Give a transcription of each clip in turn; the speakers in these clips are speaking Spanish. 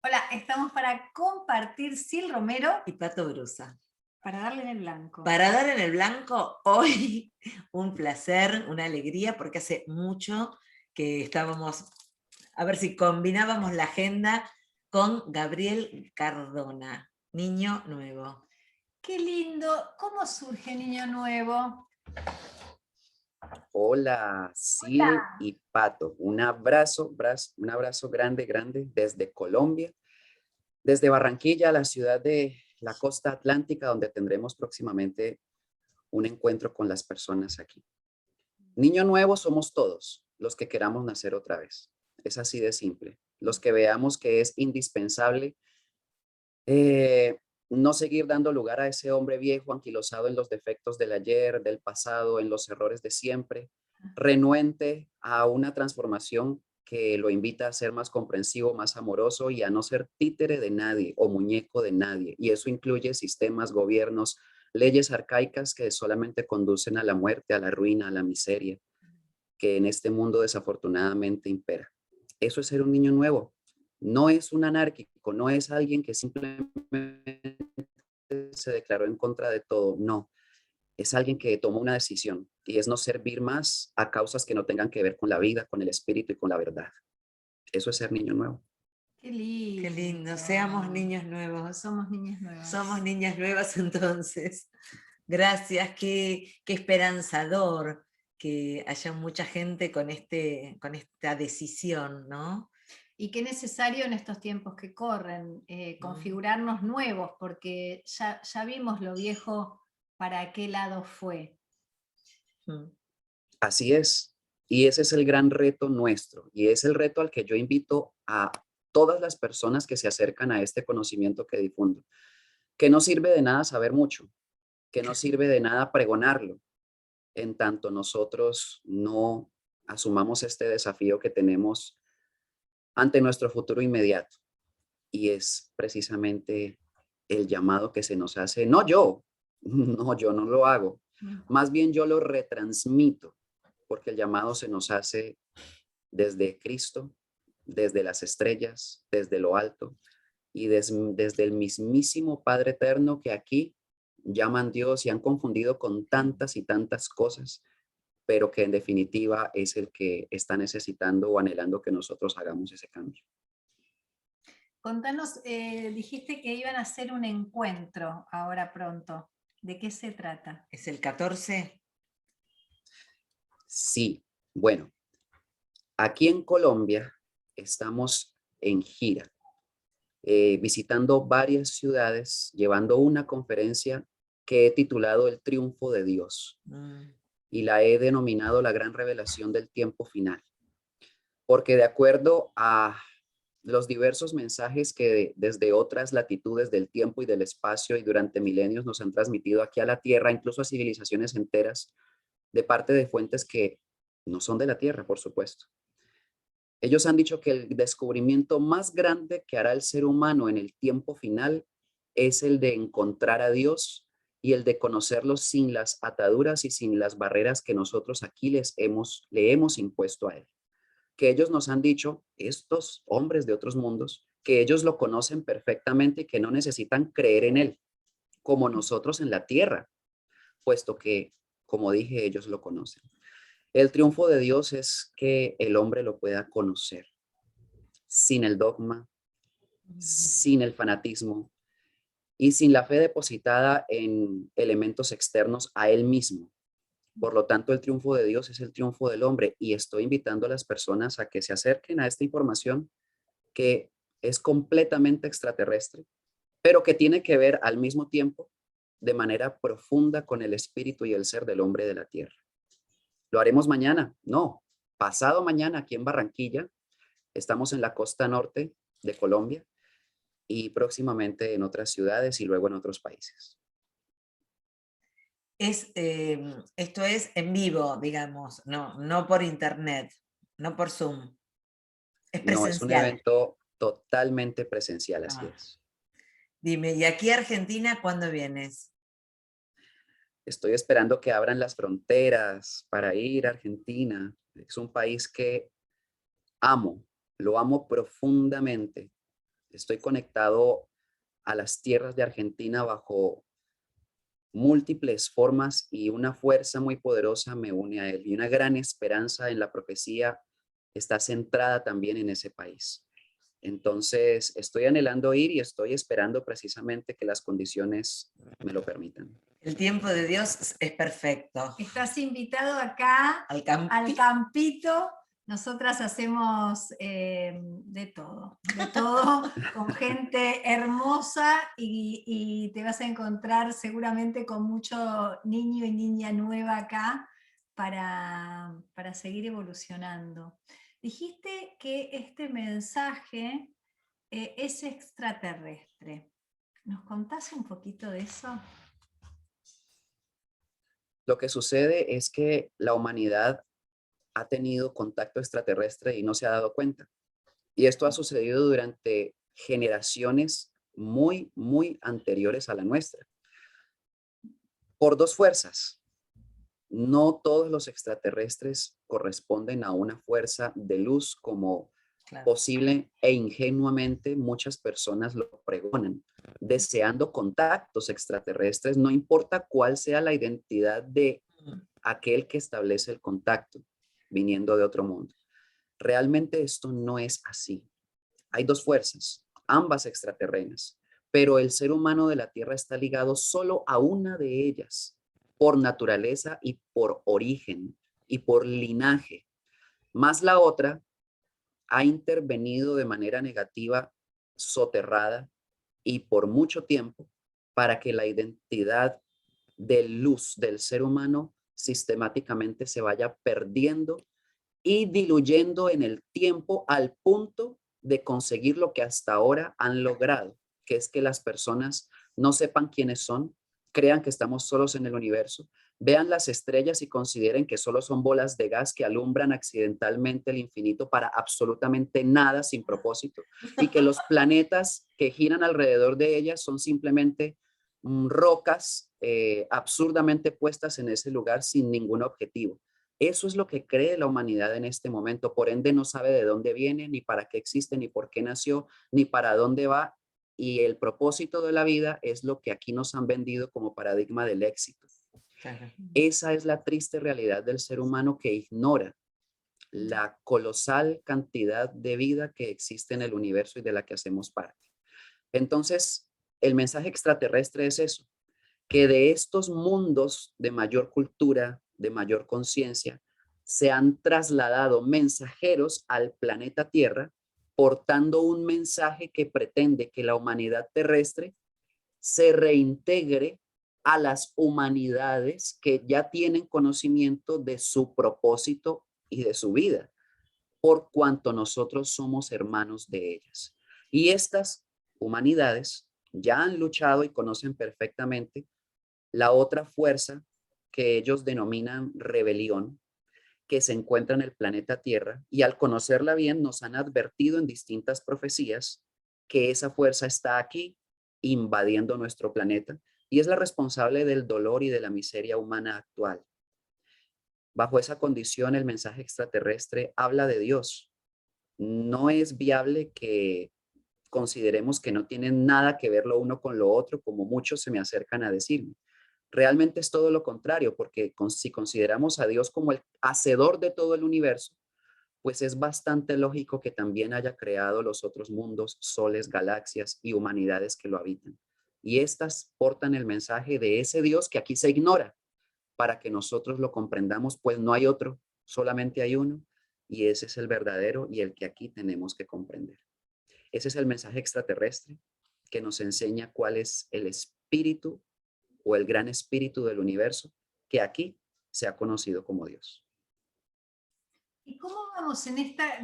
Hola, estamos para compartir Sil Romero Y Pato Brusa. para darle en el blanco. Para dar en el blanco, hoy un placer, una alegría, porque hace mucho que estábamos, a ver si combinábamos la agenda con Gabriel Cardona, Niño Nuevo. Qué lindo. ¿Cómo surge Niño Nuevo? Hola, Sil y Pato. Un abrazo grande, grande desde Colombia, desde Barranquilla, la ciudad de la costa atlántica, donde tendremos próximamente un encuentro con las personas aquí. Niño nuevo somos todos los que queramos nacer otra vez. Es así de simple. Los que veamos que es indispensable eh, no seguir dando lugar a ese hombre viejo anquilosado en los defectos del ayer, del pasado, en los errores de siempre, renuente a una transformación que lo invita a ser más comprensivo, más amoroso y a no ser títere de nadie o muñeco de nadie. Y eso incluye sistemas, gobiernos, leyes arcaicas que solamente conducen a la muerte, a la ruina, a la miseria, que en este mundo desafortunadamente impera. Eso es ser un niño nuevo. No es un anárquico, no es alguien que simplemente se declaró en contra de todo, no. Es alguien que tomó una decisión y es no servir más a causas que no tengan que ver con la vida, con el espíritu y con la verdad. Eso es ser niño nuevo. Qué lindo. Qué lindo, seamos niños nuevos. Somos niñas nuevas. Somos niñas nuevas entonces. Gracias, qué esperanzador que haya mucha gente con esta decisión, ¿no? Y qué necesario en estos tiempos que corren, configurarnos nuevos, porque ya vimos lo viejo para qué lado fue. Así es. Y ese es el gran reto nuestro. Y es el reto al que yo invito a todas las personas que se acercan a este conocimiento que difundo. Que no sirve de nada saber mucho, que no sirve de nada pregonarlo, en tanto nosotros no asumamos este desafío que tenemos ante nuestro futuro inmediato. Y es precisamente el llamado que se nos hace, no yo, no, yo no lo hago, más bien yo lo retransmito, porque el llamado se nos hace desde Cristo, desde las estrellas, desde lo alto y desde el mismísimo Padre Eterno que aquí llaman Dios y han confundido con tantas y tantas cosas, pero que en definitiva es el que está necesitando o anhelando que nosotros hagamos ese cambio. Contanos, dijiste que iban a hacer un encuentro ahora pronto. ¿De qué se trata? ¿Es el 14? Sí, bueno, aquí en Colombia estamos en gira, visitando varias ciudades, llevando una conferencia que he titulado El Triunfo de Dios y la he denominado la gran revelación del tiempo final. Porque de acuerdo a los diversos mensajes que desde otras latitudes del tiempo y del espacio y durante milenios nos han transmitido aquí a la Tierra, incluso a civilizaciones enteras, de parte de fuentes que no son de la Tierra, por supuesto. Ellos han dicho que el descubrimiento más grande que hará el ser humano en el tiempo final es el de encontrar a Dios y el de conocerlo sin las ataduras y sin las barreras que nosotros aquí le hemos impuesto a él. Que ellos nos han dicho, estos hombres de otros mundos, que ellos lo conocen perfectamente y que no necesitan creer en él, como nosotros en la tierra, puesto que, como dije, ellos lo conocen. El triunfo de Dios es que el hombre lo pueda conocer sin el dogma, sin el fanatismo y sin la fe depositada en elementos externos a él mismo. Por lo tanto, el triunfo de Dios es el triunfo del hombre y estoy invitando a las personas a que se acerquen a esta información que es completamente extraterrestre, pero que tiene que ver al mismo tiempo de manera profunda con el espíritu y el ser del hombre de la tierra. ¿Lo haremos mañana? No, pasado mañana aquí en Barranquilla. Estamos en la costa norte de Colombia y próximamente en otras ciudades y luego en otros países. Esto es en vivo, digamos, no por internet, no por Zoom. Es No, es un presencial. evento totalmente presencial, así Ah. es. Dime, ¿y aquí a Argentina cuándo vienes? Estoy esperando que abran las fronteras para ir a Argentina. Es un país que amo, lo amo profundamente. Estoy conectado a las tierras de Argentina bajo múltiples formas y una fuerza muy poderosa me une a él. Y una gran esperanza en la profecía está centrada también en ese país. Entonces, estoy anhelando ir y estoy esperando precisamente que las condiciones me lo permitan. El tiempo de Dios es perfecto. Estás invitado acá Al campo. al campito. Nosotras hacemos de todo, con gente hermosa y te vas a encontrar seguramente con mucho niño y niña nueva acá para seguir evolucionando. Dijiste que este mensaje es extraterrestre. ¿Nos contás un poquito de eso? Lo que sucede es que la humanidad ha tenido contacto extraterrestre y no se ha dado cuenta. Y esto ha sucedido durante generaciones muy, muy anteriores a la nuestra. Por dos fuerzas. No todos los extraterrestres corresponden a una fuerza de luz como Claro. posible e ingenuamente muchas personas lo pregonan, deseando contactos extraterrestres, no importa cuál sea la identidad de aquel que establece el contacto, viniendo de otro mundo. Realmente esto no es así. Hay dos fuerzas, ambas extraterrenas, pero el ser humano de la Tierra está ligado solo a una de ellas, por naturaleza y por origen y por linaje. Más la otra ha intervenido de manera negativa, soterrada y por mucho tiempo para que la identidad de luz del ser humano sistemáticamente se vaya perdiendo y diluyendo en el tiempo al punto de conseguir lo que hasta ahora han logrado, que es que las personas no sepan quiénes son, crean que estamos solos en el universo, vean las estrellas y consideren que solo son bolas de gas que alumbran accidentalmente el infinito para absolutamente nada sin propósito y que los planetas que giran alrededor de ellas son simplemente rocas absurdamente puestas en ese lugar sin ningún objetivo. Eso es lo que cree la humanidad en este momento. Por ende, no sabe de dónde viene, ni para qué existe, ni por qué nació, ni para dónde va. Y el propósito de la vida es lo que aquí nos han vendido como paradigma del éxito. Claro. Esa es la triste realidad del ser humano que ignora la colosal cantidad de vida que existe en el universo y de la que hacemos parte. Entonces, el mensaje extraterrestre es eso, que de estos mundos de mayor cultura, de mayor conciencia, se han trasladado mensajeros al planeta Tierra, portando un mensaje que pretende que la humanidad terrestre se reintegre a las humanidades que ya tienen conocimiento de su propósito y de su vida, por cuanto nosotros somos hermanos de ellas. Y estas humanidades ya han luchado y conocen perfectamente la otra fuerza que ellos denominan rebelión, que se encuentra en el planeta Tierra, y al conocerla bien nos han advertido en distintas profecías que esa fuerza está aquí invadiendo nuestro planeta y es la responsable del dolor y de la miseria humana actual. Bajo esa condición, el mensaje extraterrestre habla de Dios. No es viable que consideremos que no tienen nada que ver lo uno con lo otro, como muchos se me acercan a decirme. Realmente es todo lo contrario, porque si consideramos a Dios como el hacedor de todo el universo, pues es bastante lógico que también haya creado los otros mundos, soles, galaxias y humanidades que lo habitan. Y estas portan el mensaje de ese Dios que aquí se ignora para que nosotros lo comprendamos, pues no hay otro, solamente hay uno, y ese es el verdadero y el que aquí tenemos que comprender. Ese es el mensaje extraterrestre que nos enseña cuál es el espíritu o el gran espíritu del universo que aquí se ha conocido como Dios. ¿Y cómo vamos en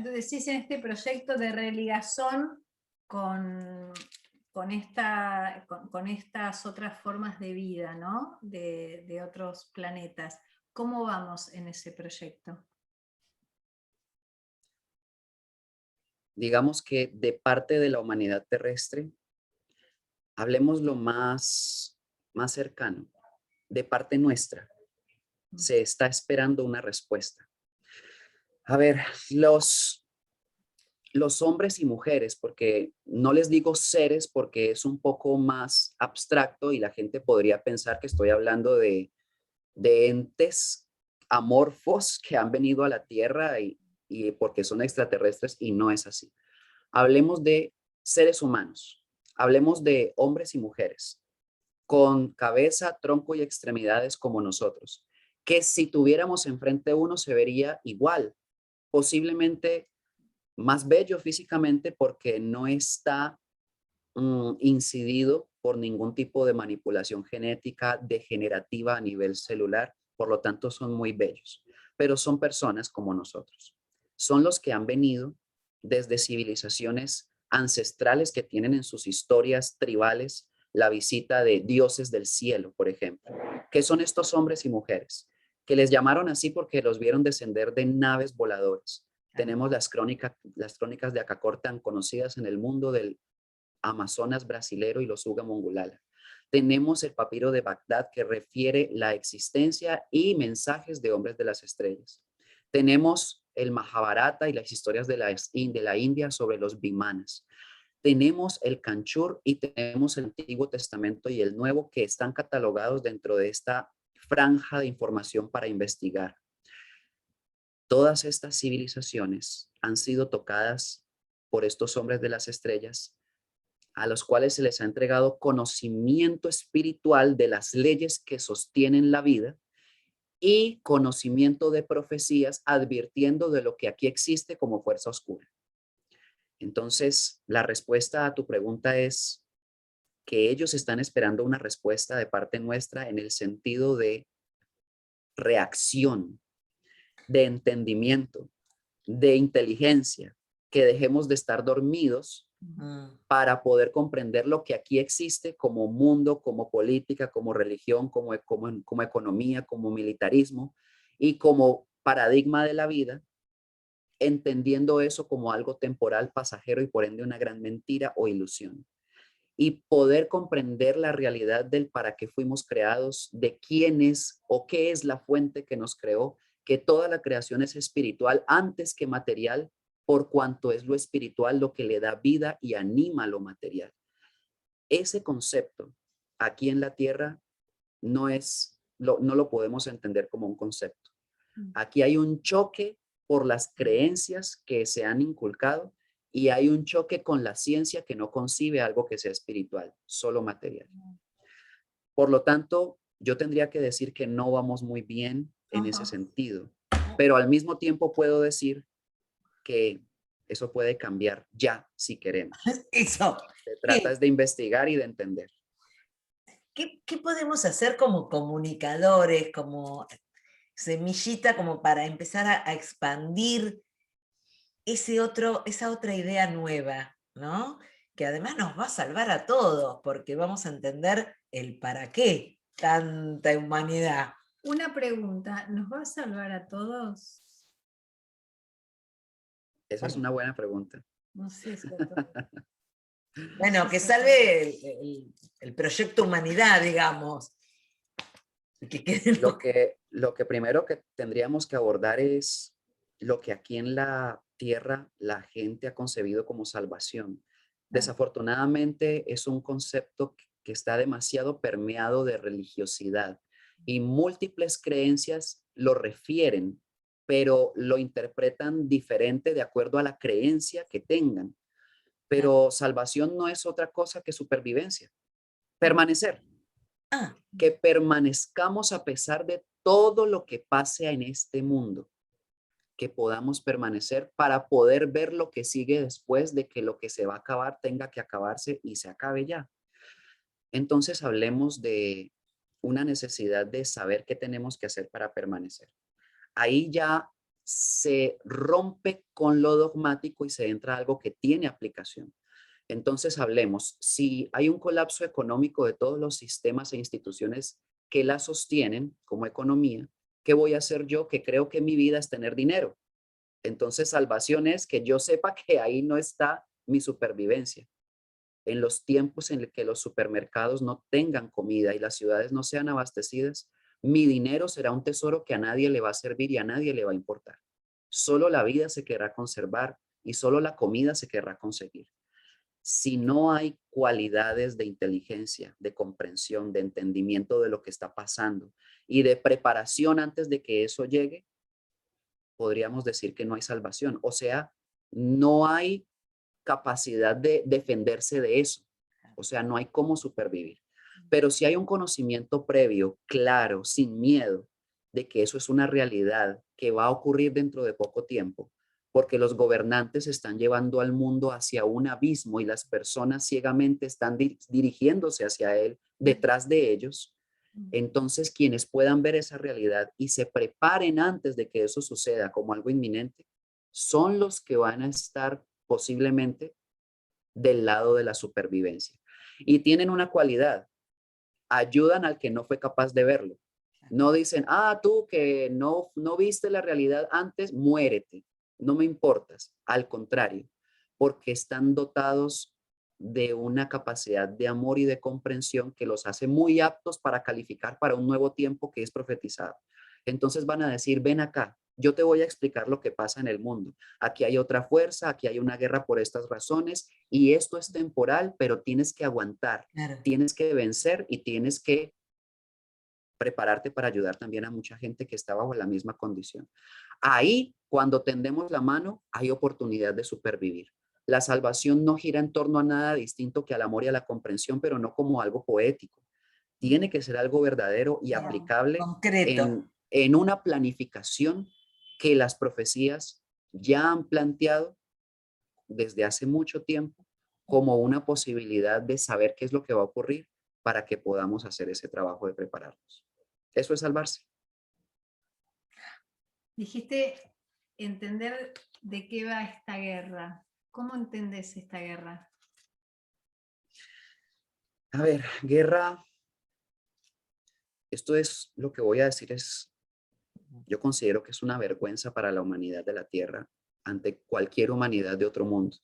decís, en este proyecto de religación con estas otras formas de vida, ¿no? de otros planetas? ¿Cómo vamos en ese proyecto? Digamos que de parte de la humanidad terrestre, hablemos lo más cercano, de parte nuestra, se está esperando una respuesta. A ver, los hombres y mujeres, porque no les digo seres porque es un poco más abstracto y la gente podría pensar que estoy hablando de entes amorfos que han venido a la Tierra y porque son extraterrestres, y no es así. Hablemos de seres humanos, hablemos de hombres y mujeres con cabeza, tronco y extremidades como nosotros, que si tuviéramos enfrente uno se vería igual, posiblemente más bello físicamente porque no está incidido por ningún tipo de manipulación genética degenerativa a nivel celular, por lo tanto son muy bellos, pero son personas como nosotros. Son los que han venido desde civilizaciones ancestrales que tienen en sus historias tribales la visita de dioses del cielo, por ejemplo. ¿Qué son estos hombres y mujeres? Que les llamaron así porque los vieron descender de naves voladoras. Tenemos las crónicas de Acacor tan conocidas en el mundo del Amazonas brasilero y los Uga Mongolala. Tenemos el papiro de Bagdad que refiere la existencia y mensajes de hombres de las estrellas. Tenemos el Mahabharata y las historias de la India sobre los Vimanas. Tenemos el Kanchur y tenemos el Antiguo Testamento y el Nuevo que están catalogados dentro de esta franja de información para investigar. Todas estas civilizaciones han sido tocadas por estos hombres de las estrellas a los cuales se les ha entregado conocimiento espiritual de las leyes que sostienen la vida y conocimiento de profecías advirtiendo de lo que aquí existe como fuerza oscura. Entonces, la respuesta a tu pregunta es que ellos están esperando una respuesta de parte nuestra en el sentido de reacción, de entendimiento, de inteligencia, que dejemos de estar dormidos para poder comprender lo que aquí existe como mundo, como política, como religión, como economía, como militarismo y como paradigma de la vida, entendiendo eso como algo temporal, pasajero y por ende una gran mentira o ilusión. Y poder comprender la realidad del para qué fuimos creados, de quién es o qué es la fuente que nos creó, que toda la creación es espiritual antes que material, por cuanto es lo espiritual lo que le da vida y anima lo material. Ese concepto aquí en la tierra no lo podemos entender como un concepto. Aquí hay un choque por las creencias que se han inculcado y hay un choque con la ciencia que no concibe algo que sea espiritual, solo material. Por lo tanto, yo tendría que decir que no vamos muy bien en ese sentido, pero al mismo tiempo puedo decir que eso puede cambiar ya si queremos. Eso. Se trata de investigar y de entender. ¿Qué podemos hacer como comunicadores, como semillita, como para empezar a expandir esa otra idea nueva, ¿no? Que además nos va a salvar a todos, porque vamos a entender el para qué tanta humanidad. Una pregunta, ¿nos va a salvar a todos? Esa es una buena pregunta. No sé si a todos. Bueno, que salve el proyecto humanidad, digamos. Lo que primero que tendríamos que abordar es lo que aquí en la tierra la gente ha concebido como salvación. Desafortunadamente es un concepto que está demasiado permeado de religiosidad y múltiples creencias lo refieren, pero lo interpretan diferente de acuerdo a la creencia que tengan. Pero salvación no es otra cosa que supervivencia, permanecer. Que permanezcamos a pesar de todo lo que pase en este mundo, que podamos permanecer para poder ver lo que sigue después de que lo que se va a acabar tenga que acabarse y se acabe ya. Entonces hablemos de una necesidad de saber qué tenemos que hacer para permanecer. Ahí ya se rompe con lo dogmático y se entra algo que tiene aplicación. Entonces hablemos, si hay un colapso económico de todos los sistemas e instituciones que la sostienen como economía, ¿qué voy a hacer yo que creo que mi vida es tener dinero? Entonces salvación es que yo sepa que ahí no está mi supervivencia. En los tiempos en que los supermercados no tengan comida y las ciudades no sean abastecidas, mi dinero será un tesoro que a nadie le va a servir y a nadie le va a importar. Solo la vida se querrá conservar y solo la comida se querrá conseguir. Si no hay cualidades de inteligencia, de comprensión, de entendimiento de lo que está pasando y de preparación antes de que eso llegue, podríamos decir que no hay salvación. O sea, no hay capacidad de defenderse de eso. O sea, no hay cómo supervivir. Pero si hay un conocimiento previo, claro, sin miedo, de que eso es una realidad que va a ocurrir dentro de poco tiempo, porque los gobernantes están llevando al mundo hacia un abismo y las personas ciegamente están dirigiéndose hacia él, detrás de ellos. Entonces, quienes puedan ver esa realidad y se preparen antes de que eso suceda como algo inminente, son los que van a estar posiblemente del lado de la supervivencia. Y tienen una cualidad: ayudan al que no fue capaz de verlo. No dicen, tú que no viste la realidad antes, muérete, no me importas. Al contrario, porque están dotados de una capacidad de amor y de comprensión que los hace muy aptos para calificar para un nuevo tiempo que es profetizado. Entonces van a decir, ven acá, yo te voy a explicar lo que pasa en el mundo. Aquí hay otra fuerza, aquí hay una guerra por estas razones y esto es temporal, pero tienes que aguantar, Claro. tienes que vencer y tienes que prepararte para ayudar también a mucha gente que está bajo la misma condición. Ahí, cuando tendemos la mano, hay oportunidad de supervivir. La salvación no gira en torno a nada distinto que al amor y a la comprensión, pero no como algo poético. Tiene que ser algo verdadero y aplicable Concreto. en una planificación que las profecías ya han planteado desde hace mucho tiempo como una posibilidad de saber qué es lo que va a ocurrir para que podamos hacer ese trabajo de prepararnos. Eso es salvarse. Dijiste entender de qué va esta guerra. ¿Cómo entendés esta guerra? A ver, guerra, esto es lo que voy a decir yo considero que es una vergüenza para la humanidad de la Tierra ante cualquier humanidad de otro mundo.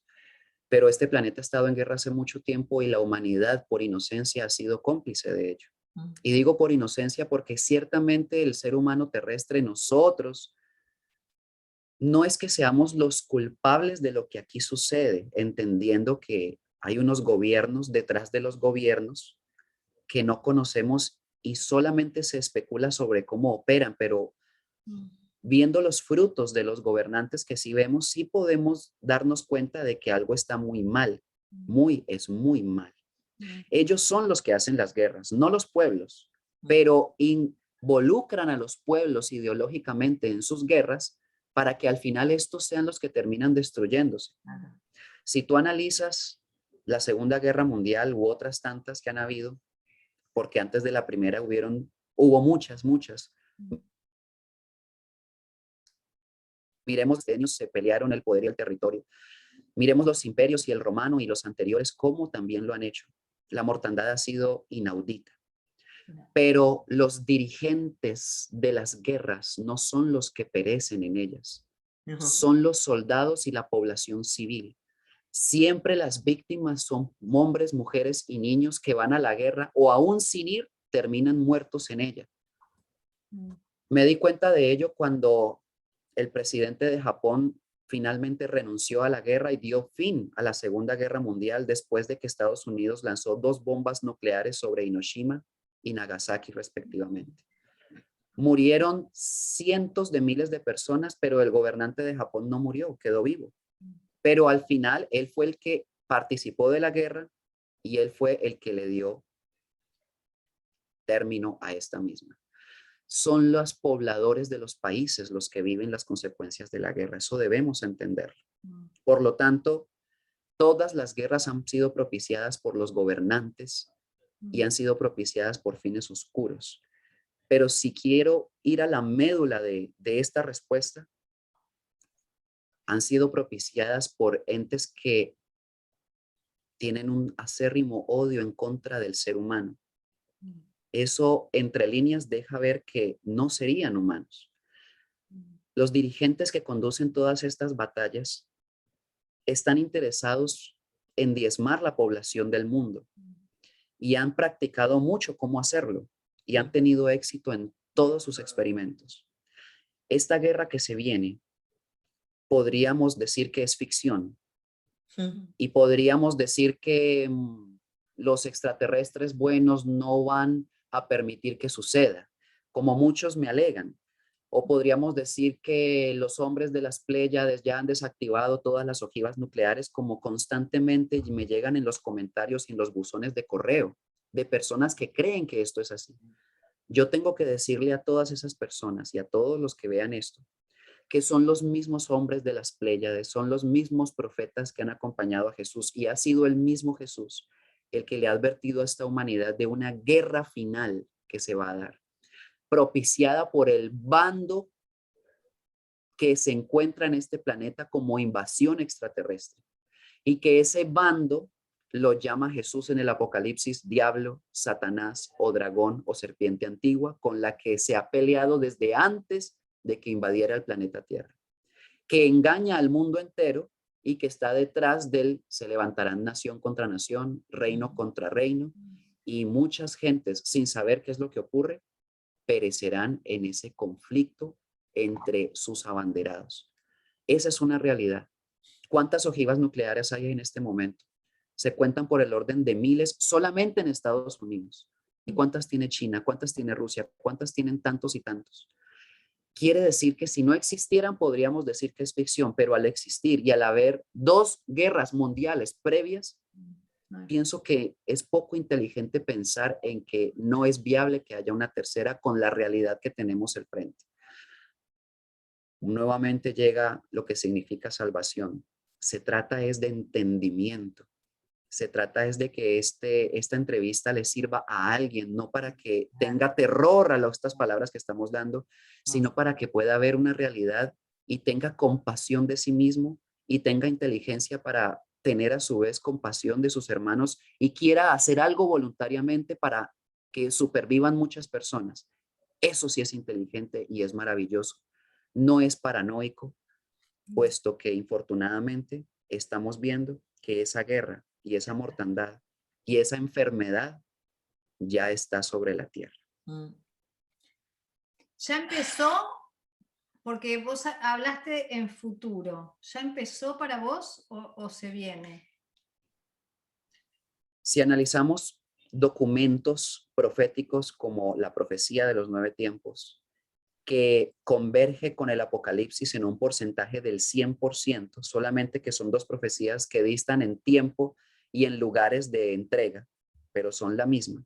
Pero este planeta ha estado en guerra hace mucho tiempo y la humanidad por inocencia ha sido cómplice de ello. Y digo por inocencia porque ciertamente el ser humano terrestre, nosotros, no es que seamos los culpables de lo que aquí sucede, entendiendo que hay unos gobiernos detrás de los gobiernos que no conocemos y solamente se especula sobre cómo operan, pero viendo los frutos de los gobernantes que sí vemos, sí podemos darnos cuenta de que algo está muy mal, es muy mal. Ellos son los que hacen las guerras, no los pueblos, pero involucran a los pueblos ideológicamente en sus guerras para que al final estos sean los que terminan destruyéndose. Si tú analizas la Segunda Guerra Mundial u otras tantas que han habido, porque antes de la primera hubo muchas. Miremos, los años se pelearon el poder y el territorio. Miremos los imperios y el romano y los anteriores, cómo también lo han hecho. La mortandad ha sido inaudita. Pero los dirigentes de las guerras no son los que perecen en ellas. Son los soldados y la población civil. Siempre las víctimas son hombres, mujeres y niños que van a la guerra o aún sin ir terminan muertos en ella. Me di cuenta de ello cuando el presidente de Japón finalmente renunció a la guerra y dio fin a la Segunda Guerra Mundial después de que Estados Unidos lanzó 2 bombas nucleares sobre Hiroshima y Nagasaki respectivamente. Murieron cientos de miles de personas, pero el gobernante de Japón no murió, quedó vivo. Pero al final él fue el que participó de la guerra y él fue el que le dio término a esta misma. Son los pobladores de los países los que viven las consecuencias de la guerra. Eso debemos entenderlo. Por lo tanto, todas las guerras han sido propiciadas por los gobernantes y han sido propiciadas por fines oscuros. Pero si quiero ir a la médula de esta respuesta, han sido propiciadas por entes que tienen un acérrimo odio en contra del ser humano. Eso, entre líneas, deja ver que no serían humanos. Los dirigentes que conducen todas estas batallas están interesados en diezmar la población del mundo y han practicado mucho cómo hacerlo y han tenido éxito en todos sus experimentos. Esta guerra que se viene podríamos decir que es ficción. Ujú. Y podríamos decir que los extraterrestres buenos no van a permitir que suceda, como muchos me alegan. O podríamos decir que los hombres de las Pléyades ya han desactivado todas las ojivas nucleares, como constantemente me llegan en los comentarios y en los buzones de correo de personas que creen que esto es así. Yo tengo que decirle a todas esas personas y a todos los que vean esto, que son los mismos hombres de las Pléyades, son los mismos profetas que han acompañado a Jesús, y ha sido el mismo Jesús el que le ha advertido a esta humanidad de una guerra final que se va a dar, propiciada por el bando que se encuentra en este planeta como invasión extraterrestre, y que ese bando lo llama Jesús en el Apocalipsis diablo, Satanás o dragón o serpiente antigua, con la que se ha peleado desde antes de que invadiera el planeta Tierra, que engaña al mundo entero y que está detrás del se levantarán nación contra nación, reino contra reino, y muchas gentes, sin saber qué es lo que ocurre, perecerán en ese conflicto entre sus abanderados. Esa es una realidad. ¿Cuántas ojivas nucleares hay en este momento? Se cuentan por el orden de miles solamente en Estados Unidos. ¿Y cuántas tiene China? ¿Cuántas tiene Rusia? ¿Cuántas tienen tantos y tantos? Quiere decir que si no existieran, podríamos decir que es ficción, pero al existir y al haber dos guerras mundiales previas, pienso que es poco inteligente pensar en que no es viable que haya una tercera con la realidad que tenemos al frente. Nuevamente llega lo que significa salvación. Se trata es de entendimiento. Se trata es de que esta entrevista le sirva a alguien, no para que tenga terror a estas palabras que estamos dando, sino para que pueda ver una realidad y tenga compasión de sí mismo y tenga inteligencia para tener a su vez compasión de sus hermanos y quiera hacer algo voluntariamente para que supervivan muchas personas. Eso sí es inteligente y es maravilloso. No es paranoico, puesto que infortunadamente estamos viendo que esa guerra y esa mortandad y esa enfermedad ya está sobre la tierra. Ya empezó, porque vos hablaste en futuro. ¿Ya empezó para vos o se viene? Si analizamos documentos proféticos como la profecía de los 9 tiempos, que converge con el Apocalipsis en un porcentaje del 100%, solamente que son dos profecías que distan en tiempo y en lugares de entrega, pero son la misma.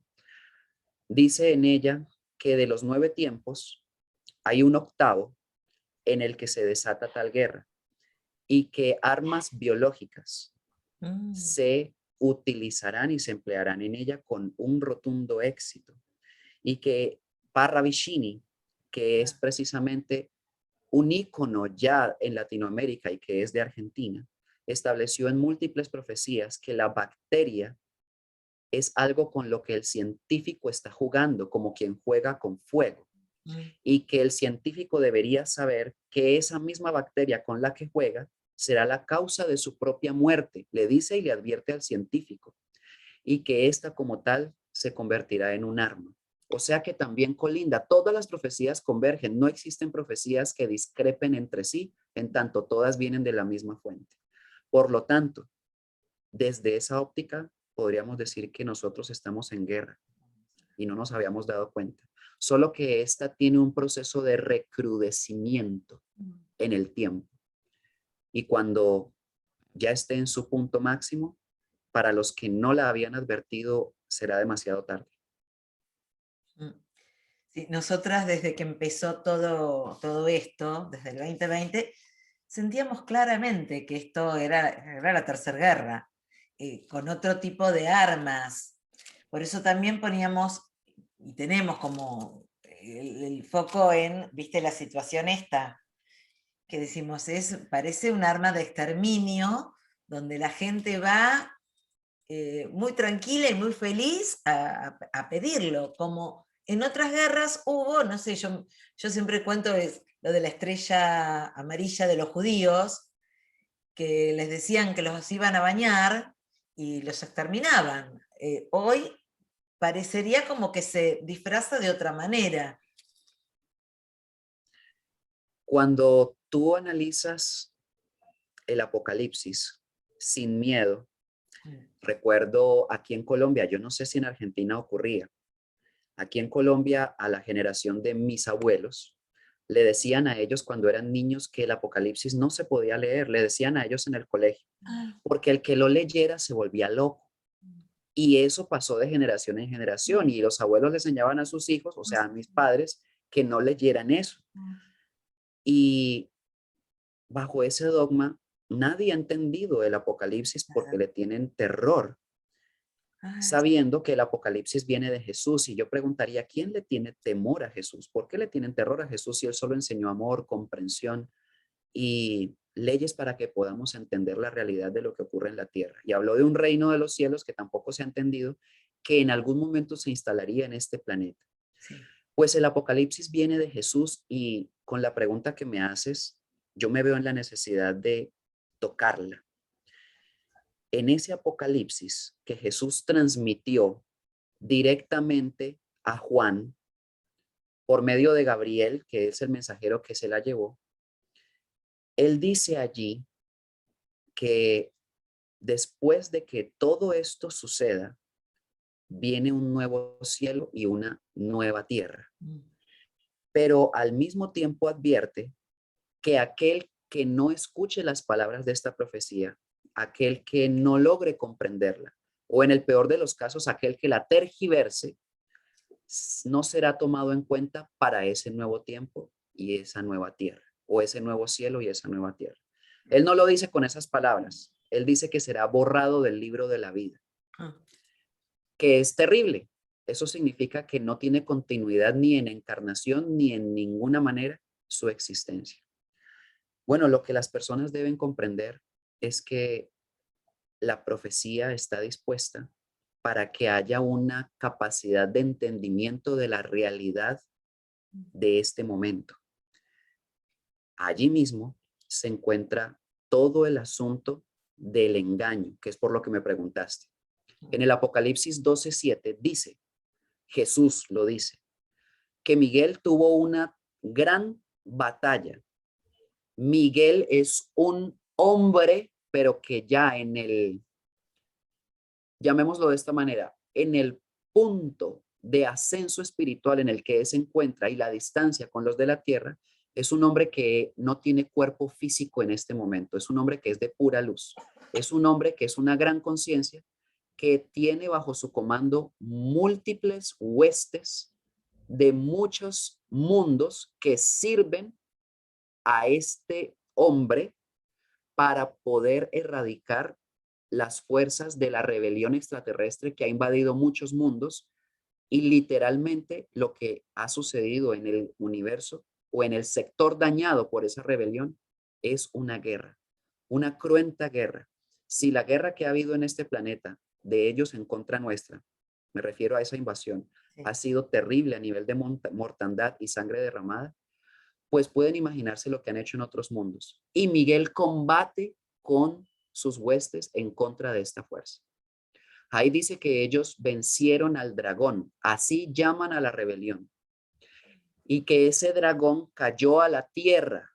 Dice en ella que de los 9 tiempos hay un octavo en el que se desata tal guerra y que armas biológicas se utilizarán y se emplearán en ella con un rotundo éxito, y que Parravicini, que es precisamente un ícono ya en Latinoamérica y que es de Argentina, estableció en múltiples profecías que la bacteria es algo con lo que el científico está jugando, como quien juega con fuego, y que el científico debería saber que esa misma bacteria con la que juega será la causa de su propia muerte, le dice y le advierte al científico, y que esta como tal se convertirá en un arma. O sea que también colinda, todas las profecías convergen, no existen profecías que discrepen entre sí, en tanto todas vienen de la misma fuente. Por lo tanto, desde esa óptica, podríamos decir que nosotros estamos en guerra y no nos habíamos dado cuenta. Solo que esta tiene un proceso de recrudecimiento en el tiempo. Y cuando ya esté en su punto máximo, para los que no la habían advertido, será demasiado tarde. Sí, nosotras desde que empezó todo esto, desde el 2020, sentíamos claramente que esto era la tercera guerra, con otro tipo de armas. Por eso también poníamos, y tenemos como el foco en, viste, la situación esta, que decimos, parece un arma de exterminio, donde la gente va muy tranquila y muy feliz a pedirlo, como en otras guerras hubo, no sé, yo siempre cuento lo de la estrella amarilla de los judíos, que les decían que los iban a bañar y los exterminaban. Hoy parecería como que se disfraza de otra manera. Cuando tú analizas el Apocalipsis sin miedo. Mm. Recuerdo aquí en Colombia, yo no sé si en Argentina ocurría, aquí en Colombia a la generación de mis abuelos le decían a ellos cuando eran niños que el Apocalipsis no se podía leer, le decían a ellos en el colegio, Ay, porque el que lo leyera se volvía loco. Y eso pasó de generación en generación y los abuelos le enseñaban a sus hijos, o sea, a mis padres, que no leyeran eso. Y bajo ese dogma, nadie ha entendido el Apocalipsis porque le tienen terror, Ay, sabiendo que el Apocalipsis viene de Jesús. Y yo preguntaría, ¿quién le tiene temor a Jesús? ¿Por qué le tienen terror a Jesús si él solo enseñó amor, comprensión y leyes para que podamos entender la realidad de lo que ocurre en la tierra? Y habló de un reino de los cielos que tampoco se ha entendido, que en algún momento se instalaría en este planeta. sí. Pues el Apocalipsis viene de Jesús y con la pregunta que me haces, yo me veo en la necesidad de tocarla. En ese Apocalipsis que Jesús transmitió directamente a Juan por medio de Gabriel, que es el mensajero que se la llevó, él dice allí que después de que todo esto suceda, viene un nuevo cielo y una nueva tierra. Mm. Pero al mismo tiempo advierte que aquel que no escuche las palabras de esta profecía, aquel que no logre comprenderla, o en el peor de los casos, aquel que la tergiverse, no será tomado en cuenta para ese nuevo tiempo y esa nueva tierra, o ese nuevo cielo y esa nueva tierra. Él no lo dice con esas palabras, él dice que será borrado del libro de la vida, Ah, que es terrible. Eso significa que no tiene continuidad ni en encarnación ni en ninguna manera su existencia. Bueno, lo que las personas deben comprender es que la profecía está dispuesta para que haya una capacidad de entendimiento de la realidad de este momento. Allí mismo se encuentra todo el asunto del engaño, que es por lo que me preguntaste. En el Apocalipsis 12:7 dice, Jesús lo dice, que Miguel tuvo una gran batalla. Miguel es un hombre, pero que ya en el, llamémoslo de esta manera, en el punto de ascenso espiritual en el que él se encuentra y la distancia con los de la tierra, es un hombre que no tiene cuerpo físico en este momento, es un hombre que es de pura luz, es un hombre que es una gran conciencia, que tiene bajo su comando múltiples huestes de muchos mundos que sirven a este hombre para poder erradicar las fuerzas de la rebelión extraterrestre que ha invadido muchos mundos y literalmente lo que ha sucedido en el universo o en el sector dañado por esa rebelión es una guerra, una cruenta guerra. Si la guerra que ha habido en este planeta de ellos en contra nuestra, me refiero a esa invasión, sí. ha sido terrible a nivel de mortandad y sangre derramada, pues pueden imaginarse lo que han hecho en otros mundos. Y Miguel combate con sus huestes en contra de esta fuerza. Ahí dice que ellos vencieron al dragón, así llaman a la rebelión, y que ese dragón cayó a la tierra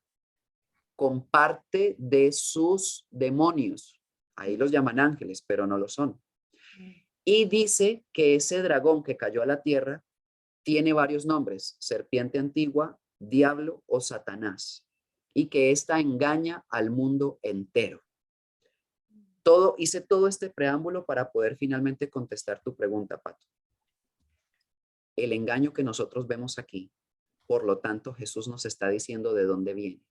con parte de sus demonios. Ahí los llaman ángeles, pero no lo son. Y dice que ese dragón que cayó a la tierra tiene varios nombres, serpiente antigua, diablo o Satanás, y que ésta engaña al mundo entero. Hice todo este preámbulo para poder finalmente contestar tu pregunta, Pato. El engaño que nosotros vemos aquí, por lo tanto, Jesús nos está diciendo de dónde viene.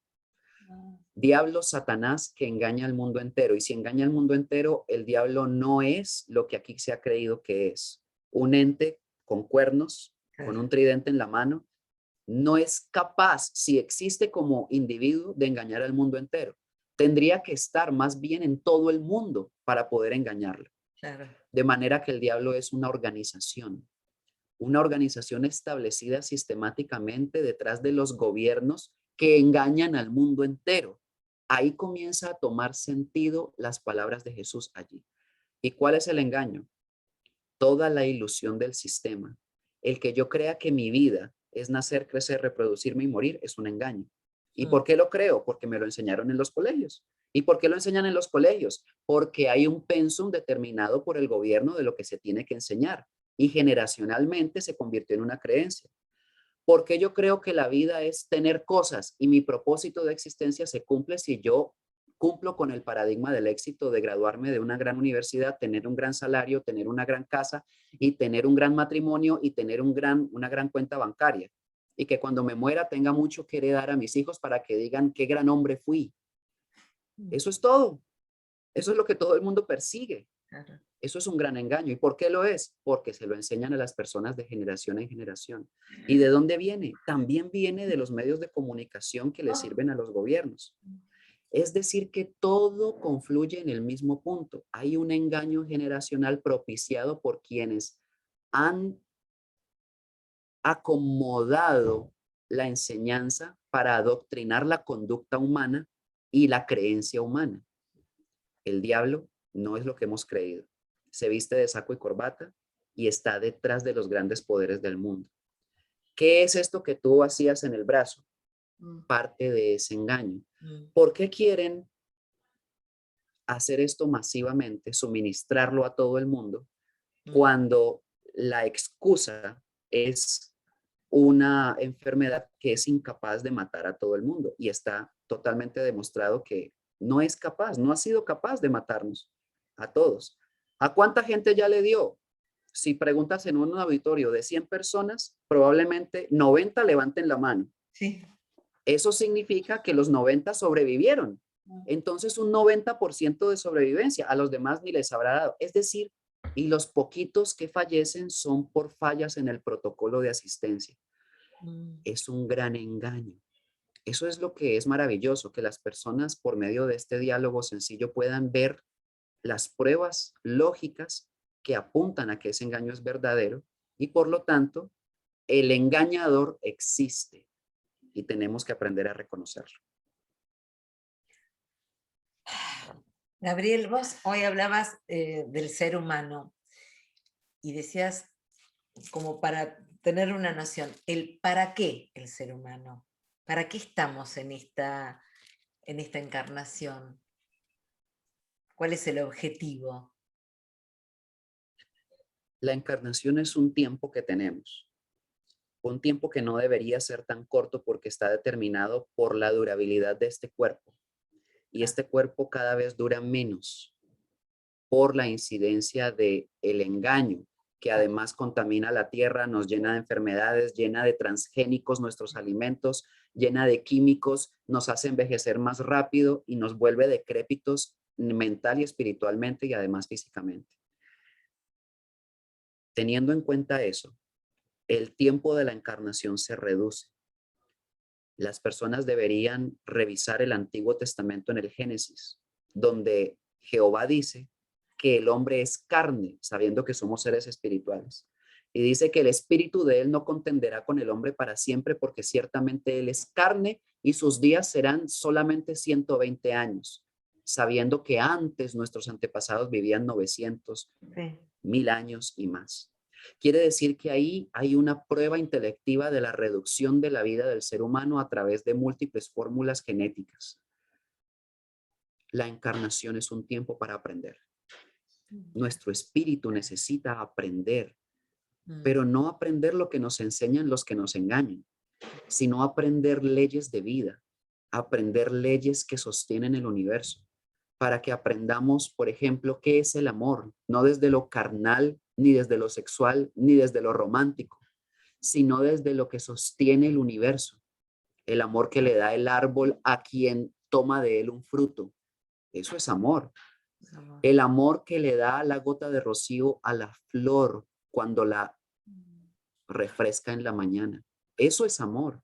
Diablo, Satanás, que engaña al mundo entero. Y si engaña al mundo entero, el diablo no es lo que aquí se ha creído que es. Un ente con cuernos, con un tridente en la mano, no es capaz, si existe como individuo, de engañar al mundo entero. Tendría que estar más bien en todo el mundo para poder engañarlo. Claro. De manera que el diablo es una organización establecida sistemáticamente detrás de los gobiernos que engañan al mundo entero. Ahí comienza a tomar sentido las palabras de Jesús allí. ¿Y cuál es el engaño? Toda la ilusión del sistema. El que yo crea que mi vida es nacer, crecer, reproducirme y morir es un engaño. ¿Y por qué lo creo? Porque me lo enseñaron en los colegios. ¿Y por qué lo enseñan en los colegios? Porque hay un pensum determinado por el gobierno de lo que se tiene que enseñar y generacionalmente se convirtió en una creencia. Porque yo creo que la vida es tener cosas y mi propósito de existencia se cumple si yo cumplo con el paradigma del éxito de graduarme de una gran universidad, tener un gran salario, tener una gran casa y tener un gran matrimonio y tener una gran cuenta bancaria. Y que cuando me muera tenga mucho que heredar a mis hijos para que digan qué gran hombre fui. Eso es todo. Eso es lo que todo el mundo persigue. Claro. Eso es un gran engaño. ¿Y por qué lo es? Porque se lo enseñan a las personas de generación en generación. ¿Y de dónde viene? También viene de los medios de comunicación que le sirven a los gobiernos. Es decir, que todo confluye en el mismo punto. Hay un engaño generacional propiciado por quienes han acomodado la enseñanza para adoctrinar la conducta humana y la creencia humana. El diablo no es lo que hemos creído. Se viste de saco y corbata y está detrás de los grandes poderes del mundo. ¿Qué es esto que tú hacías en el brazo? Parte de ese engaño. ¿Por qué quieren hacer esto masivamente, suministrarlo a todo el mundo, cuando la excusa es una enfermedad que es incapaz de matar a todo el mundo? Y está totalmente demostrado que no es capaz, no ha sido capaz de matarnos a todos. ¿A cuánta gente ya le dio? Si preguntas en un auditorio de 100 personas, probablemente 90 levanten la mano. Sí. Eso significa que los 90 sobrevivieron. Entonces, un 90% de sobrevivencia. A los demás ni les habrá dado. Es decir, y los poquitos que fallecen son por fallas en el protocolo de asistencia. Es un gran engaño. Eso es lo que es maravilloso, que las personas por medio de este diálogo sencillo puedan ver las pruebas lógicas que apuntan a que ese engaño es verdadero y por lo tanto el engañador existe y tenemos que aprender a reconocerlo. Gabriel, vos hoy hablabas del ser humano y decías, como para tener una noción, el para qué el ser humano, para qué estamos en esta encarnación, cuál es el objetivo. La encarnación es un tiempo que tenemos, un tiempo que no debería ser tan corto porque está determinado por la durabilidad de este cuerpo. Y este cuerpo cada vez dura menos por la incidencia del engaño, que además contamina la tierra, nos llena de enfermedades, llena de transgénicos nuestros alimentos, llena de químicos, nos hace envejecer más rápido y nos vuelve decrépitos mental y espiritualmente y además físicamente. Teniendo en cuenta eso, el tiempo de la encarnación se reduce. Las personas deberían revisar el Antiguo Testamento en el Génesis, donde Jehová dice que el hombre es carne, sabiendo que somos seres espirituales. Y dice que el espíritu de él no contenderá con el hombre para siempre, porque ciertamente él es carne y sus días serán solamente 120 años, sabiendo que antes nuestros antepasados vivían 900, 1000 años y más. Quiere decir que ahí hay una prueba intelectiva de la reducción de la vida del ser humano a través de múltiples fórmulas genéticas. La encarnación es un tiempo para aprender. Nuestro espíritu necesita aprender, pero no aprender lo que nos enseñan los que nos engañan, sino aprender leyes de vida, aprender leyes que sostienen el universo, para que aprendamos, por ejemplo, qué es el amor, no desde lo carnal, ni desde lo sexual, ni desde lo romántico, sino desde lo que sostiene el universo, el amor que le da el árbol a quien toma de él un fruto. Eso es amor. El amor que le da la gota de rocío a la flor cuando la refresca en la mañana. Eso es amor.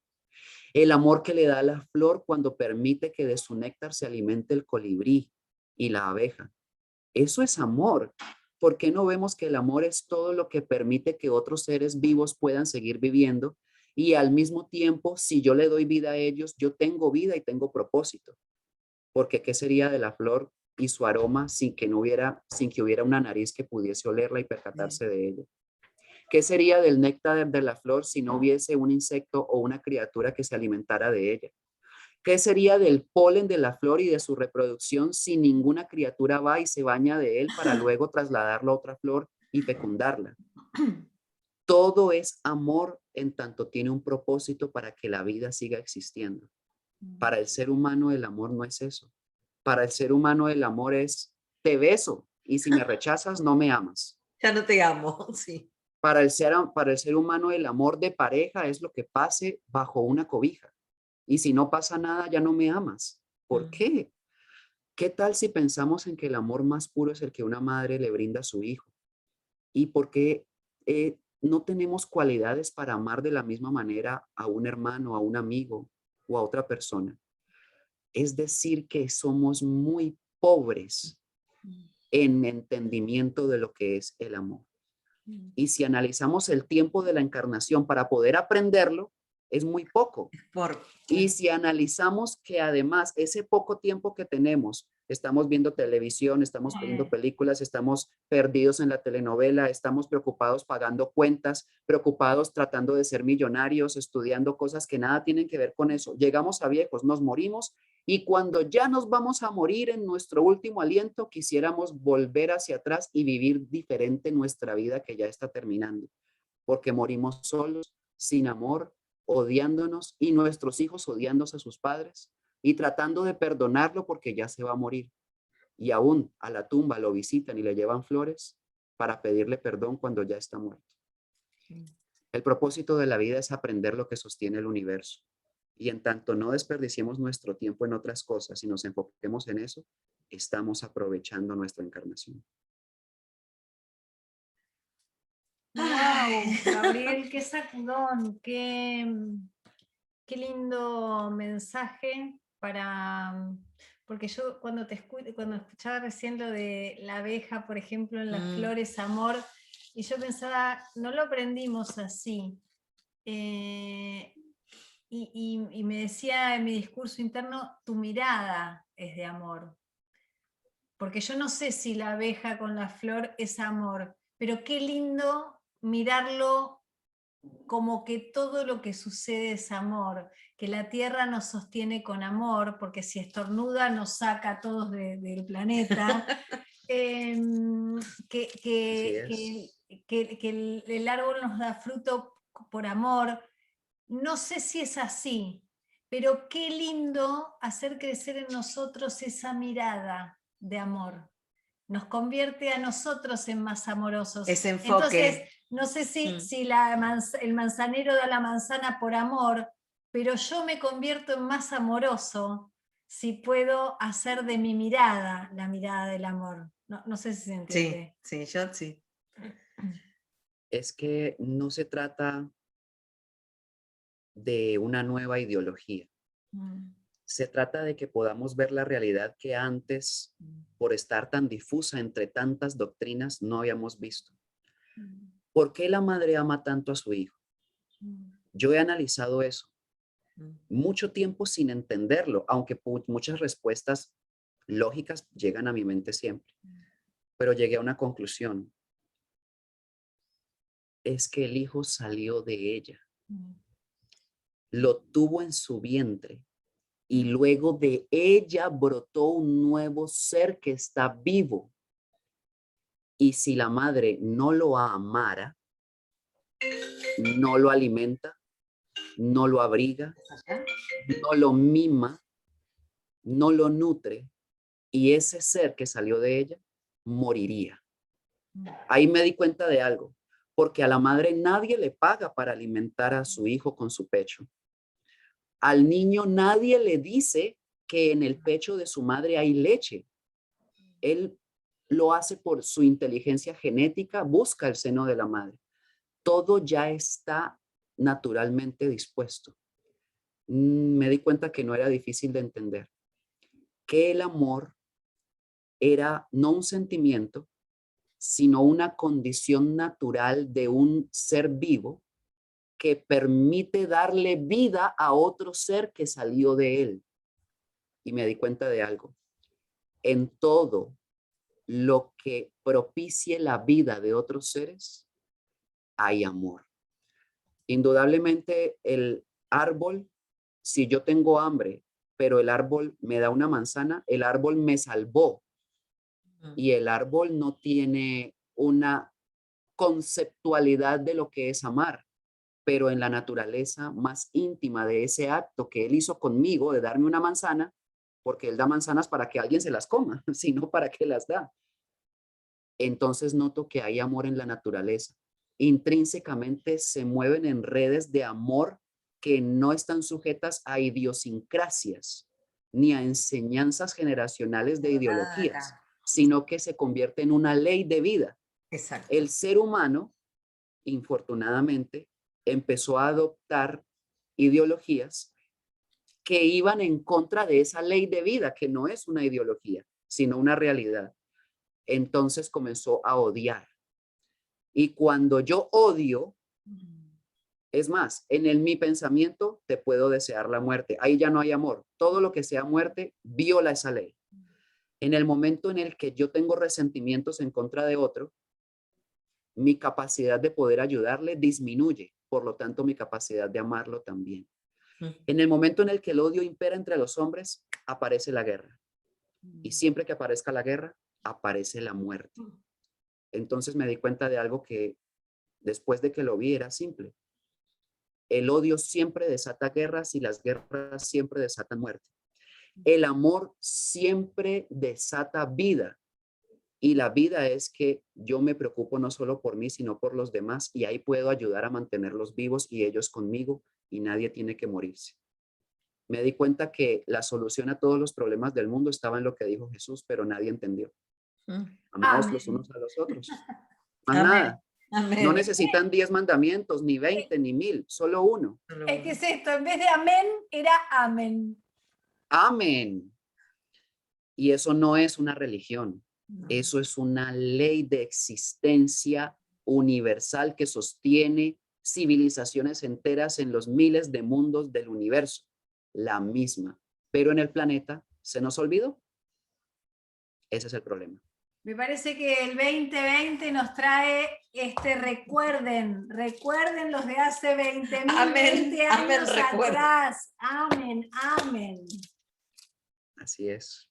El amor que le da a la flor cuando permite que de su néctar se alimente el colibrí y la abeja. Eso es amor. ¿Por qué no vemos que el amor es todo lo que permite que otros seres vivos puedan seguir viviendo? Y al mismo tiempo, si yo le doy vida a ellos, yo tengo vida y tengo propósito. Porque ¿qué sería de la flor y su aroma sin que hubiera una nariz que pudiese olerla y percatarse de ella? ¿Qué sería del néctar de la flor si no hubiese un insecto o una criatura que se alimentara de ella? ¿Qué sería del polen de la flor y de su reproducción si ninguna criatura va y se baña de él para luego trasladarlo a otra flor y fecundarla? Todo es amor en tanto tiene un propósito para que la vida siga existiendo. Para el ser humano el amor no es eso. Para el ser humano el amor es te beso y si me rechazas no me amas. Ya no te amo, sí. Para el ser humano el amor de pareja es lo que pase bajo una cobija. Y si no pasa nada ya no me amas. ¿Por qué? ¿Qué tal si pensamos en que el amor más puro es el que una madre le brinda a su hijo? ¿Y por qué no tenemos cualidades para amar de la misma manera a un hermano, a un amigo o a otra persona? Es decir, que somos muy pobres en entendimiento de lo que es el amor. Y si analizamos el tiempo de la encarnación para poder aprenderlo, es muy poco. Y si analizamos que además ese poco tiempo que tenemos, estamos viendo televisión, estamos viendo películas, estamos perdidos en la telenovela, estamos preocupados pagando cuentas, preocupados tratando de ser millonarios, estudiando cosas que nada tienen que ver con eso. Llegamos a viejos, nos morimos y cuando ya nos vamos a morir en nuestro último aliento, quisiéramos volver hacia atrás y vivir diferente nuestra vida que ya está terminando, porque morimos solos, sin amor, odiándonos y nuestros hijos odiándose a sus padres y tratando de perdonarlo porque ya se va a morir. Y aún a la tumba lo visitan y le llevan flores para pedirle perdón cuando ya está muerto. El propósito de la vida es aprender lo que sostiene el universo. Y en tanto no desperdiciemos nuestro tiempo en otras cosas y nos enfoquemos en eso, estamos aprovechando nuestra encarnación. Wow, Gabriel, qué sacudón, qué lindo mensaje porque yo cuando cuando escuchaba recién lo de la abeja, por ejemplo, en las flores, amor, y yo pensaba, no lo aprendimos así. Y me decía en mi discurso interno, tu mirada es de amor. Porque yo no sé si la abeja con la flor es amor, pero qué lindo mirarlo como que todo lo que sucede es amor, que la tierra nos sostiene con amor, porque si estornuda nos saca a todos del planeta, que el árbol nos da fruto por amor. No sé si es así, pero qué lindo hacer crecer en nosotros esa mirada de amor. Nos convierte a nosotros en más amorosos. Ese enfoque. Entonces, no sé si el manzanero da la manzana por amor, pero yo me convierto en más amoroso si puedo hacer de mi mirada la mirada del amor. No sé si se entiende. Sí, yo sí. Es que no se trata de una nueva ideología. Se trata de que podamos ver la realidad que antes, por estar tan difusa entre tantas doctrinas, no habíamos visto. ¿Por qué la madre ama tanto a su hijo? Yo he analizado eso mucho tiempo sin entenderlo, aunque muchas respuestas lógicas llegan a mi mente siempre. Pero llegué a una conclusión. Es que el hijo salió de ella. Lo tuvo en su vientre. Y luego de ella brotó un nuevo ser que está vivo. Y si la madre no lo amara, no lo alimenta, no lo abriga, no lo mima, no lo nutre, y ese ser que salió de ella moriría. Ahí me di cuenta de algo, porque a la madre nadie le paga para alimentar a su hijo con su pecho. Al niño nadie le dice que en el pecho de su madre hay leche. Él lo hace por su inteligencia genética, busca el seno de la madre. Todo ya está naturalmente dispuesto. Me di cuenta que no era difícil de entender, que el amor era no un sentimiento, sino una condición natural de un ser vivo que permite darle vida a otro ser que salió de él. Y me di cuenta de algo. En todo lo que propicie la vida de otros seres, hay amor. Indudablemente el árbol, si yo tengo hambre, pero el árbol me da una manzana, el árbol me salvó y el árbol no tiene una conceptualidad de lo que es amar, pero en la naturaleza más íntima de ese acto que él hizo conmigo de darme una manzana, porque él da manzanas para que alguien se las coma, sino para que las da. Entonces noto que hay amor en la naturaleza. Intrínsecamente se mueven en redes de amor que no están sujetas a idiosincrasias ni a enseñanzas generacionales de ideologías, sino que se convierte en una ley de vida. Exacto. El ser humano, infortunadamente, empezó a adoptar ideologías que iban en contra de esa ley de vida, que no es una ideología, sino una realidad. Entonces comenzó a odiar. Y cuando yo odio, es más, mi pensamiento te puedo desear la muerte. Ahí ya no hay amor. Todo lo que sea muerte viola esa ley. En el momento en el que yo tengo resentimientos en contra de otro, mi capacidad de poder ayudarle disminuye. Por lo tanto, mi capacidad de amarlo también. En el momento en el que el odio impera entre los hombres, aparece la guerra. Y siempre que aparezca la guerra, aparece la muerte. Entonces me di cuenta de algo que después de que lo vi era simple. El odio siempre desata guerras y las guerras siempre desatan muerte. El amor siempre desata vida. Y la vida es que yo me preocupo no solo por mí, sino por los demás. Y ahí puedo ayudar a mantenerlos vivos y ellos conmigo y nadie tiene que morirse. Me di cuenta que la solución a todos los problemas del mundo estaba en lo que dijo Jesús, pero nadie entendió. Amaos los unos a los otros. Más nada. Amén. No necesitan 10 mandamientos, ni 20, ni 1000, solo uno. Es que es esto, en vez de amén, era amén. Amén. Y eso no es una religión. No. Eso es una ley de existencia universal que sostiene civilizaciones enteras en los miles de mundos del universo. La misma. Pero en el planeta se nos olvidó. Ese es el problema. Me parece que el 2020 nos trae recuerden los de hace 20.000, 20 años atrás. Amén, amén. Así es.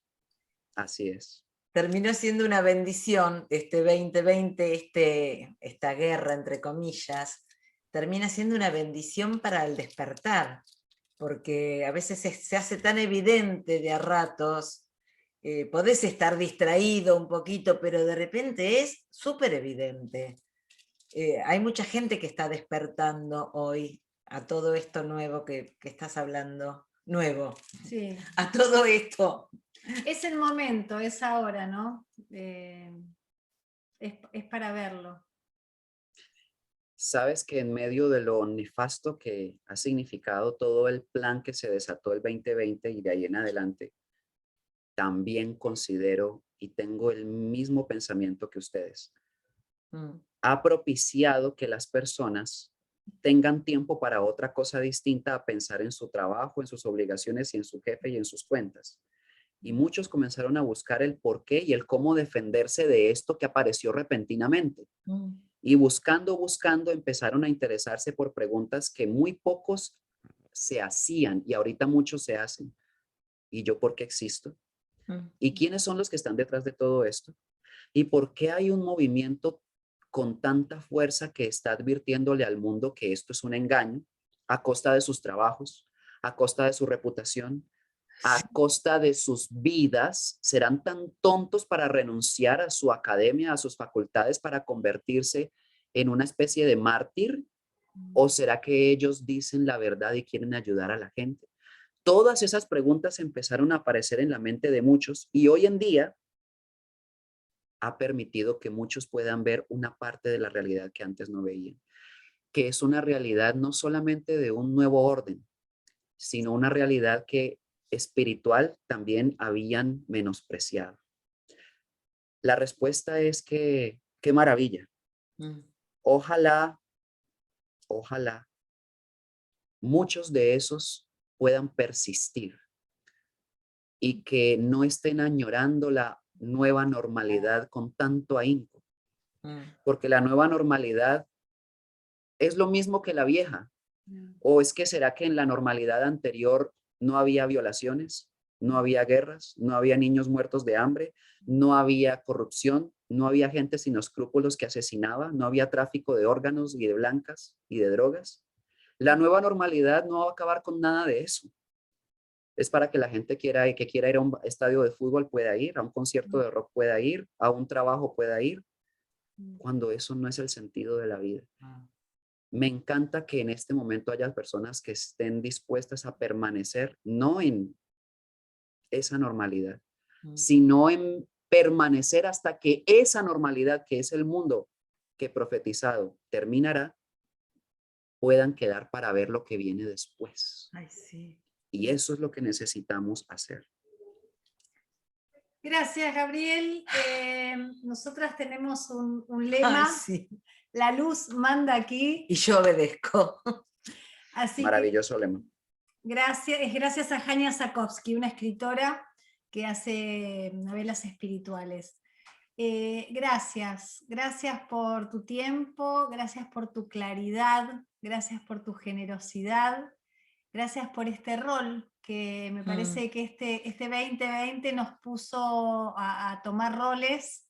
Así es. Terminó siendo una bendición este 2020, esta guerra, entre comillas, termina siendo una bendición para el despertar, porque a veces se hace tan evidente de a ratos, podés estar distraído un poquito, pero de repente es súper evidente. Hay mucha gente que está despertando hoy a todo esto nuevo que estás hablando, nuevo, sí. A todo esto. Es el momento, es ahora, ¿no? Es para verlo. Sabes que en medio de lo nefasto que ha significado todo el plan que se desató el 2020 y de ahí en adelante, también considero y tengo el mismo pensamiento que ustedes. Ha propiciado que las personas tengan tiempo para otra cosa distinta a pensar en su trabajo, en sus obligaciones y en su jefe y en sus cuentas. Y muchos comenzaron a buscar el por qué y el cómo defenderse de esto que apareció repentinamente. Y buscando, empezaron a interesarse por preguntas que muy pocos se hacían y ahorita muchos se hacen. ¿Y yo por qué existo? ¿Y quiénes son los que están detrás de todo esto? ¿Y por qué hay un movimiento con tanta fuerza que está advirtiéndole al mundo que esto es un engaño a costa de sus trabajos, a costa de su reputación, a costa de sus vidas? ¿Serán tan tontos para renunciar a su academia, a sus facultades para convertirse en una especie de mártir? ¿O será que ellos dicen la verdad y quieren ayudar a la gente? Todas esas preguntas empezaron a aparecer en la mente de muchos y hoy en día ha permitido que muchos puedan ver una parte de la realidad que antes no veían, que es una realidad no solamente de un nuevo orden, sino una realidad que espiritual también habían menospreciado. La respuesta es que, qué maravilla. Ojalá muchos de esos puedan persistir y que no estén añorando la nueva normalidad con tanto ahínco, porque la nueva normalidad es lo mismo que la vieja. ¿O es que será que en la normalidad anterior no había violaciones, no había guerras, no había niños muertos de hambre, no había corrupción, no había gente sin escrúpulos que asesinaba, no había tráfico de órganos y de blancas y de drogas. La nueva normalidad no va a acabar con nada de eso. Es para que la gente que quiera ir a un estadio de fútbol pueda ir, a un concierto de rock pueda ir, a un trabajo pueda ir, cuando eso no es el sentido de la vida. Me encanta que en este momento haya personas que estén dispuestas a permanecer, no en esa normalidad, sino en permanecer hasta que esa normalidad, que es el mundo que profetizado terminará, puedan quedar para ver lo que viene después. Ay, sí. Y eso es lo que necesitamos hacer. Gracias, Gabriel. Nosotras tenemos un lema, Ay, sí. la luz manda aquí. Y yo obedezco. Así Maravilloso lema. gracias a Jania Sakovsky, una escritora que hace novelas espirituales. Gracias por tu tiempo, gracias por tu claridad, gracias por tu generosidad, gracias por este rol que me parece que este 2020 nos puso a tomar roles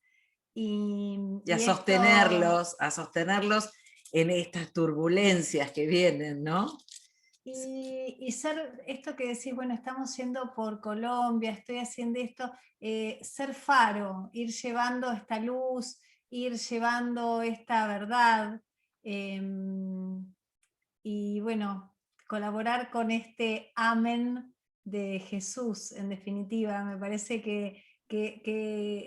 y a sostenerlos en estas turbulencias que vienen, ¿no? Y ser esto que decís, bueno, estamos yendo por Colombia, estoy haciendo esto, ser faro, ir llevando esta luz, ir llevando esta verdad, y bueno, colaborar con este amén de Jesús, en definitiva. Me parece que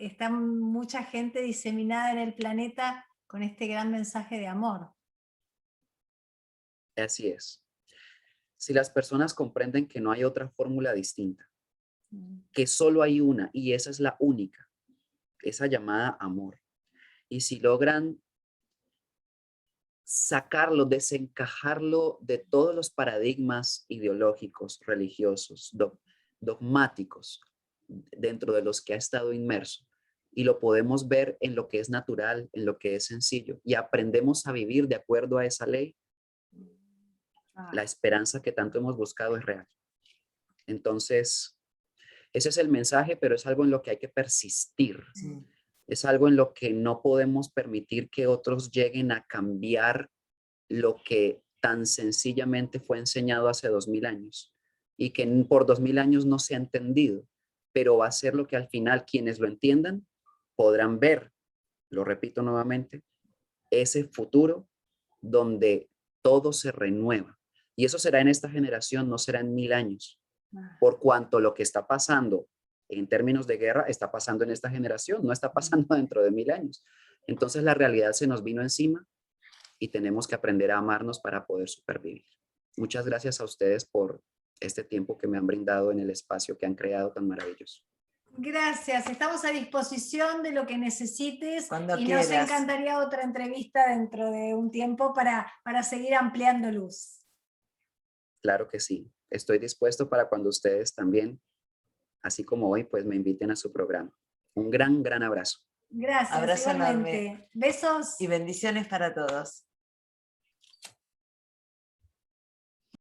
está mucha gente diseminada en el planeta con este gran mensaje de amor. Así es. Si las personas comprenden que no hay otra fórmula distinta, que solo hay una y esa es la única, esa llamada amor. Y si logran sacarlo, desencajarlo de todos los paradigmas ideológicos, religiosos, dogmáticos, dentro de los que ha estado inmerso, y lo podemos ver en lo que es natural, en lo que es sencillo, y aprendemos a vivir de acuerdo a esa ley, la esperanza que tanto hemos buscado es real. Entonces, ese es el mensaje, pero es algo en lo que hay que persistir. Sí. Es algo en lo que no podemos permitir que otros lleguen a cambiar lo que tan sencillamente fue enseñado hace 2000 años y que por 2000 años no se ha entendido, pero va a ser lo que al final quienes lo entiendan podrán ver, lo repito nuevamente, ese futuro donde todo se renueva. Y eso será en esta generación, no será en 1000 años. Por cuanto lo que está pasando en términos de guerra está pasando en esta generación, no está pasando dentro de 1000 años. Entonces la realidad se nos vino encima y tenemos que aprender a amarnos para poder supervivir. Muchas gracias a ustedes por este tiempo que me han brindado en el espacio que han creado tan maravilloso. Gracias, estamos a disposición de lo que necesites. Cuando y quieras. Nos encantaría otra entrevista dentro de un tiempo para seguir ampliando luz. Claro que sí, estoy dispuesto para cuando ustedes también, así como hoy, pues me inviten a su programa. Un gran abrazo. Gracias, Abrazo igualmente. enorme. Besos. Y bendiciones para todos.